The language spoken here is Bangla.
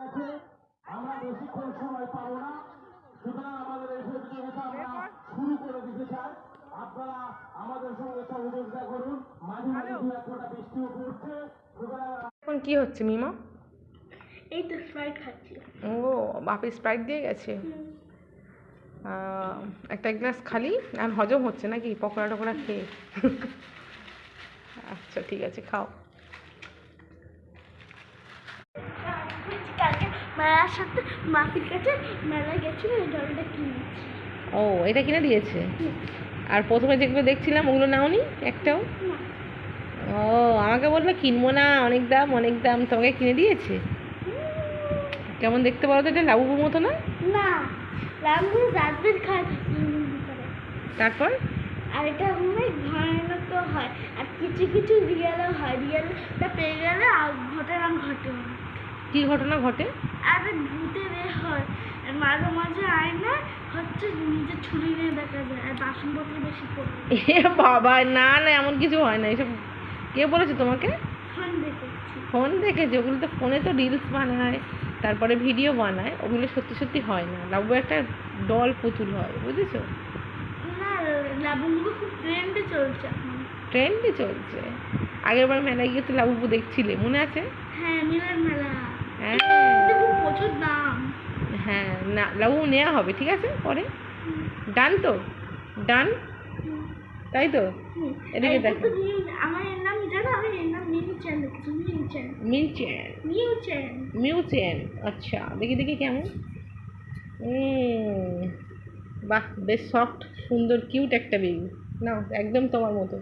আমরা বেশিক্ষণ সময় পাবো না, সুতরাং আমাদের এই প্রতিযোগিতা আমরা শুরু করে দিতে চাই। আপনারা আমাদের সঙ্গে সহযোগিতা করুন। মাঝে মাঝে দু এক ফোঁটা বৃষ্টিও পড়ছে, সুতরাং এখন কি হচ্ছে মিমা? এই তো স্প্রাইট খাচ্ছি। ও বাপি স্প্রাইট দিয়ে গেছে। একটা গ্লাস খালি আর হজম হচ্ছে নাকি পকোড়া টকোড়া খেয়ে? আচ্ছা ঠিক আছে, খাও। কালকে মায়ের সাথে মাসির কাছে মেলায় গেছিল, এই জলটা কিনেছি। ও এটা কিনে দিয়েছে। আর প্রথমে যেগুলো দেখছিলাম ওগুলো নাওনি একটাও? ও আমাকে বলবে কিনবো না, অনেক দাম অনেক দাম, তোমাকে কিনে দিয়েছে। কেমন দেখতে বলো তো, এটা লাবুবুর মতো না? না, রামগুলো রাতদিন খায়। তারপর আর এটা অনেক ভয়ানক হয়, আর কিছু কিছু রিয়েলও হয়। রিয়েলটা পেয়ে গেলে আর ঘটনা ঘটে না। কি ঘটনা ঘটে? আর ভূতের হয়, আর মাঝে মাঝে আয়না হচ্ছে নিজে ছুরি নিয়ে দেখা যায়, আর বাসনপত্র বেশি পড়ে। এ বাবা, না না এমন কিছু হয় না। এসব কে বলেছে তোমাকে? ফোন দেখেছি। ফোন দেখেছে? ওগুলো তো ফোনে তো রিলস বানায়, তারপরে ভিডিও বানায়, ওগুলো সত্যি সত্যি হয় না। লাবু একটা ডল পুতুল হয়, বুঝেছো? না, লাবঙ্গ খুব ট্রেন্ডে চলছে এখন। ট্রেন্ডই চলছে। আগের বার মেলায় গিয়ে তো লাবুবু দেখছিলে, মনে আছে? হ্যাঁ, মিলন মেলা। হ্যাঁ প্রচুর দাম। হ্যাঁ, না লাবুবু নেওয়া হবে, ঠিক আছে পরে। ডান তো? ডান, তাই তো? এদিকে দেখো, আমার এর নাম জানো, আমি এর নাম মিউচেন লিখেছি। মিউচেন। মিউচেন। মিউচেন। মিউচেন, আচ্ছা দেখি দেখি কেমন। বাহ, বেশ সফট, সুন্দর, কিউট একটা বেবি। নাও একদম তোমার মতো।